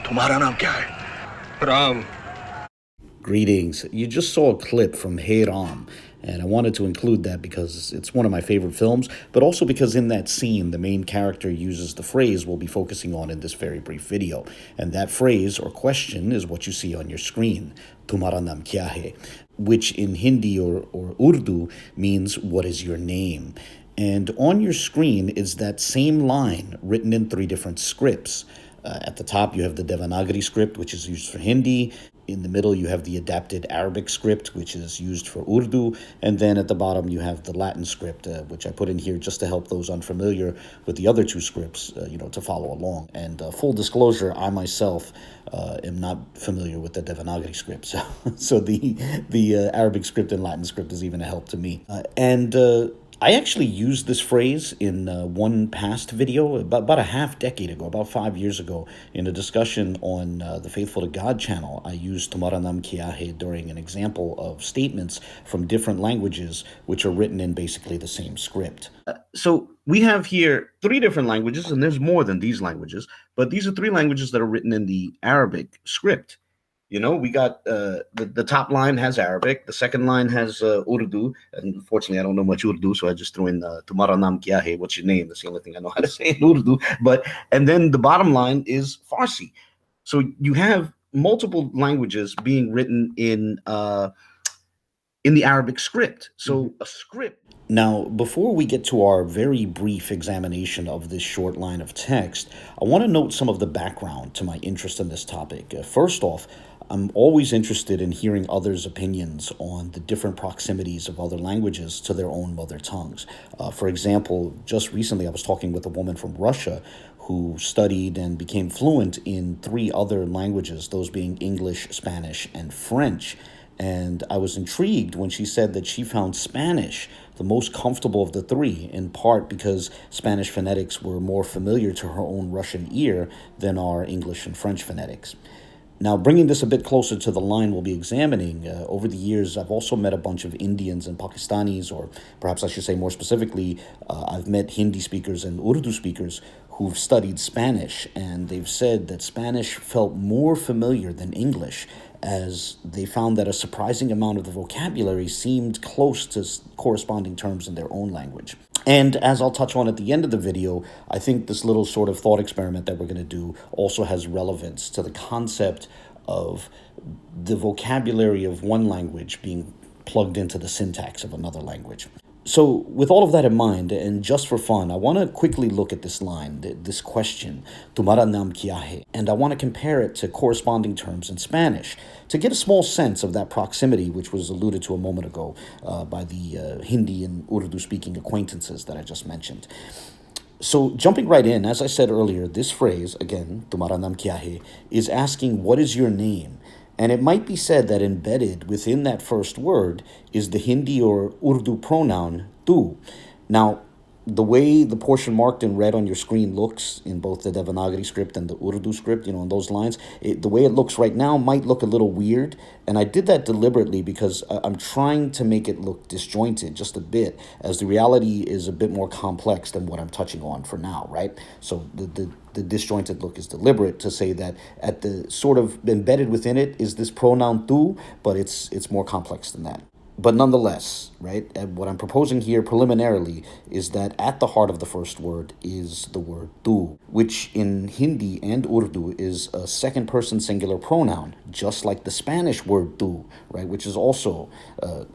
तुम्हारा नाम क्या है? Ram. Greetings. You just saw a clip from Hey Ram, and I wanted to include that because it's one of my favorite films, but also because in that scene, the main character uses the phrase we'll be focusing on in this very brief video. And that phrase or question is what you see on your screen, Tumhara Naam kya hai, which in Hindi or Urdu means what is your name. And on your screen is that same line written in 3 different scripts. At the top, you have the Devanagari script, which is used for Hindi. In the middle, you have the adapted Arabic script, which is used for Urdu. And then at the bottom, you have the Latin script, which I put in here just to help those unfamiliar with the other 2 scripts, to follow along. And full disclosure, I myself am not familiar with the Devanagari script. So the Arabic script and Latin script is even a help to me. I actually used this phrase in one past video about a half decade ago, about 5 years ago, in a discussion on the Faithful to God channel. I used Tumhara Naam kya hai during an example of statements from different languages which are written in basically the same script. So we have here 3 different languages, and there's more than these languages, but these are 3 languages that are written in the Arabic script. We got the top line has Arabic, the second line has Urdu, and unfortunately I don't know much Urdu, so I just threw in Tumhara Naam kya hai, what's your name? That's the only thing I know how to say in Urdu. And then the bottom line is Farsi. So you have multiple languages being written in the Arabic script. So a script. Now, before we get to our very brief examination of this short line of text, I want to note some of the background to my interest in this topic. First off, I'm always interested in hearing others' opinions on the different proximities of other languages to their own mother tongues. For example, just recently I was talking with a woman from Russia who studied and became fluent in 3 other languages, those being English, Spanish, and French. And I was intrigued when she said that she found Spanish the most comfortable of the 3, in part because Spanish phonetics were more familiar to her own Russian ear than our English and French phonetics. Now, bringing this a bit closer to the line we'll be examining, over the years, I've also met a bunch of Indians and Pakistanis, or perhaps I should say more specifically, I've met Hindi speakers and Urdu speakers who've studied Spanish, and they've said that Spanish felt more familiar than English, as they found that a surprising amount of the vocabulary seemed close to corresponding terms in their own language. And as I'll touch on at the end of the video, I think this little sort of thought experiment that we're going to do also has relevance to the concept of the vocabulary of one language being plugged into the syntax of another language. So with all of that in mind, and just for fun, I want to quickly look at this line, this question, Tumhara naam kya hai? And I want to compare it to corresponding terms in Spanish to get a small sense of that proximity, which was alluded to a moment ago by the Hindi and Urdu speaking acquaintances that I just mentioned. So jumping right in, as I said earlier, this phrase, again, Tumhara naam kya hai, is asking, what is your name? And it might be said that embedded within that first word is the Hindi or Urdu pronoun tu. Now, the way the portion marked in red on your screen looks in both the Devanagari script and the Urdu script, in those lines, the way it looks right now might look a little weird. And I did that deliberately because I'm trying to make it look disjointed just a bit, as the reality is a bit more complex than what I'm touching on for now, right? So the disjointed look is deliberate to say that at the sort of embedded within it is this pronoun tu, but it's more complex than that. But nonetheless, right, what I'm proposing here preliminarily is that at the heart of the first word is the word tu, which in Hindi and Urdu is a second-person singular pronoun, just like the Spanish word tu, right, which is also a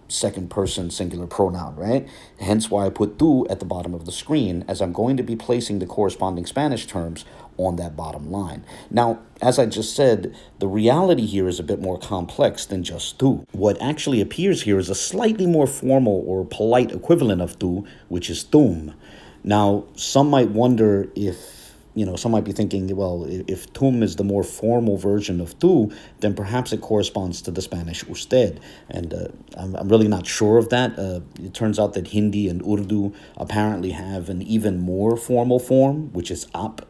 second-person singular pronoun, right? Hence why I put tu at the bottom of the screen, as I'm going to be placing the corresponding Spanish terms on that bottom line. Now, as I just said, the reality here is a bit more complex than just tu. What actually appears here is a slightly more formal or polite equivalent of tu, which is tum. Now, some might wonder if, some might be thinking, well, if tum is the more formal version of tu, then perhaps it corresponds to the Spanish usted. And I'm really not sure of that. It turns out that Hindi and Urdu apparently have an even more formal form, which is ap.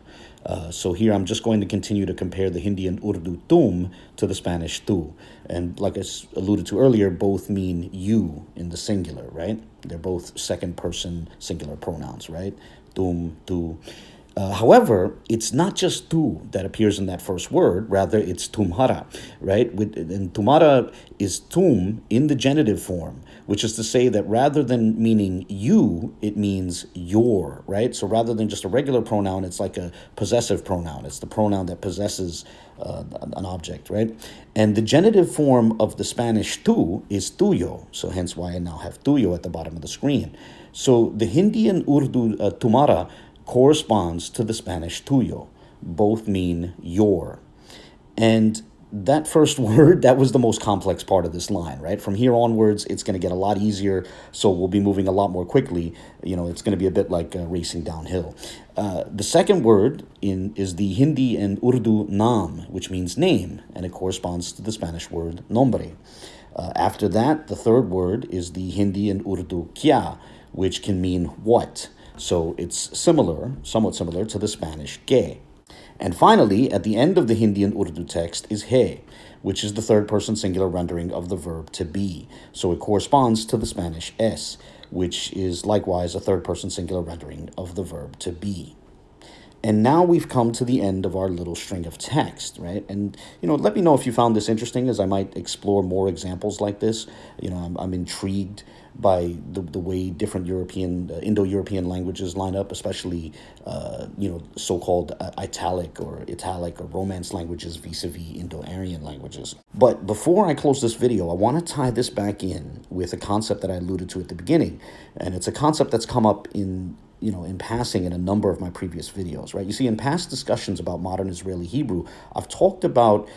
So here I'm just going to continue to compare the Hindi and Urdu tum to the Spanish tu. And like I alluded to earlier, both mean you in the singular, right? They're both second person singular pronouns, right? Tum, tu. However, it's not just tu that appears in that first word, rather it's tumhara, right? And tumhara is tum in the genitive form, which is to say that rather than meaning you, it means your, right? So rather than just a regular pronoun, it's like a possessive pronoun. It's the pronoun that possesses an object, right? And the genitive form of the Spanish tu is tuyo, so hence why I now have tuyo at the bottom of the screen. So the Hindi and Urdu tumhara corresponds to the Spanish tuyo. Both mean your. And that first word, that was the most complex part of this line, right? From here onwards, it's going to get a lot easier, so we'll be moving a lot more quickly. You know, it's going to be a bit like racing downhill. The second word is the Hindi and Urdu naam, which means name, and it corresponds to the Spanish word nombre. After that, the third word is the Hindi and Urdu kya, which can mean what. So it's somewhat similar to the Spanish que. And finally, at the end of the Hindi and Urdu text is hai, which is the third person singular rendering of the verb to be. So it corresponds to the Spanish es, which is likewise a third person singular rendering of the verb to be. And now we've come to the end of our little string of text, right? And, you know, let me know if you found this interesting, as I might explore more examples like this. You know, I'm intrigued by the way different Indo-European languages line up, especially, so-called italic or Romance languages vis-a-vis Indo-Aryan languages. But before I close this video, I want to tie this back in with a concept that I alluded to at the beginning. And it's a concept that's come up in passing in a number of my previous videos, right? You see, in past discussions about modern Israeli Hebrew, I've talked about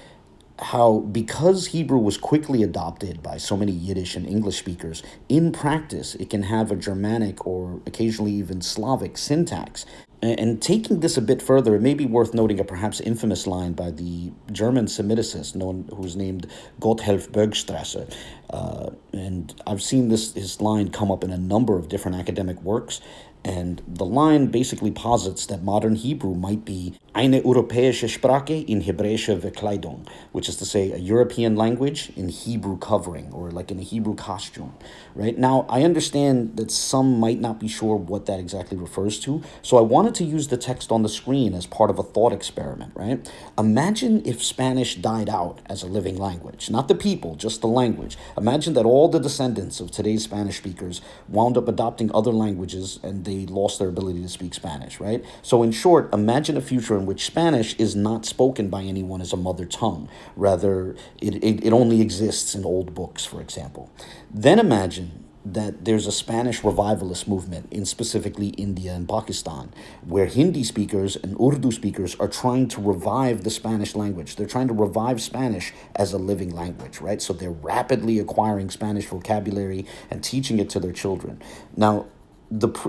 how because Hebrew was quickly adopted by so many Yiddish and English speakers, in practice, it can have a Germanic or occasionally even Slavic syntax. And taking this a bit further, it may be worth noting a perhaps infamous line by the German Semiticist who's named Gotthelf Bergstrasse. And I've seen his line come up in a number of different academic works. And the line basically posits that modern Hebrew might be eine europäische Sprache in hebräischer Verkleidung, which is to say a European language in Hebrew covering, or like in a Hebrew costume, right? Now, I understand that some might not be sure what that exactly refers to, so I wanted to use the text on the screen as part of a thought experiment, right? Imagine if Spanish died out as a living language, not the people, just the language. Imagine that all the descendants of today's Spanish speakers wound up adopting other languages and they lost their ability to speak Spanish, right? So in short, imagine a future in which Spanish is not spoken by anyone as a mother tongue. Rather, it only exists in old books, for example. Then imagine that there's a Spanish revivalist movement in specifically India and Pakistan, where Hindi speakers and Urdu speakers are trying to revive the Spanish language. They're trying to revive Spanish as a living language, right? So they're rapidly acquiring Spanish vocabulary and teaching it to their children. Now,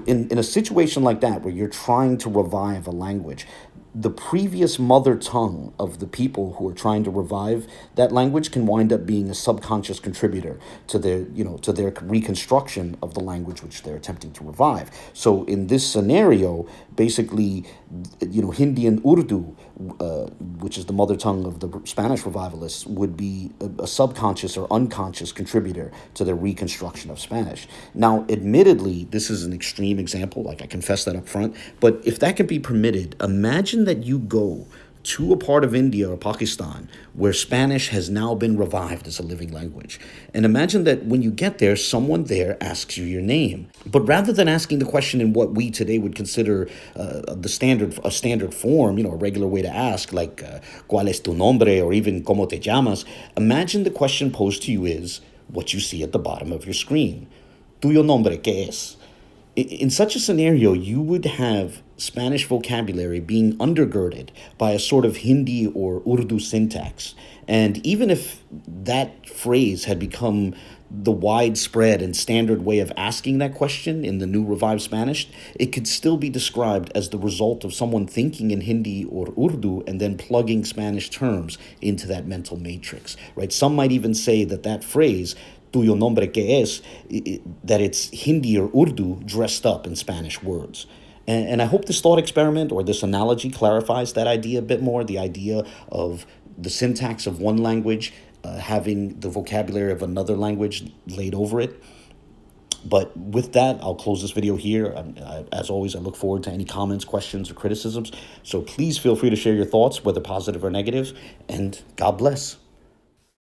in a situation like that, where you're trying to revive a language, the previous mother tongue of the people who are trying to revive that language can wind up being a subconscious contributor to their reconstruction of the language which they're attempting to revive. So in this scenario, basically, Hindi and Urdu, which is the mother tongue of the Spanish revivalists, would be a subconscious or unconscious contributor to their reconstruction of Spanish. Now, admittedly, this is an extreme example, like I confess that up front, but if that can be permitted, imagine that you go to a part of India or Pakistan where Spanish has now been revived as a living language. And imagine that when you get there, someone there asks you your name. But rather than asking the question in what we today would consider a standard form, a regular way to ask, like ¿Cuál es tu nombre? Or even ¿Cómo te llamas? Imagine the question posed to you is what you see at the bottom of your screen. ¿Tuyo nombre qué es? In such a scenario, you would have Spanish vocabulary being undergirded by a sort of Hindi or Urdu syntax. And even if that phrase had become the widespread and standard way of asking that question in the new revived Spanish, it could still be described as the result of someone thinking in Hindi or Urdu and then plugging Spanish terms into that mental matrix, right? Some might even say that phrase, ¿Tuyo nombre qué es?, that it's Hindi or Urdu dressed up in Spanish words. And I hope this thought experiment or this analogy clarifies that idea a bit more, the idea of the syntax of one language having the vocabulary of another language laid over it. But with that, I'll close this video here. As always, I look forward to any comments, questions, or criticisms. So please feel free to share your thoughts, whether positive or negative, and God bless.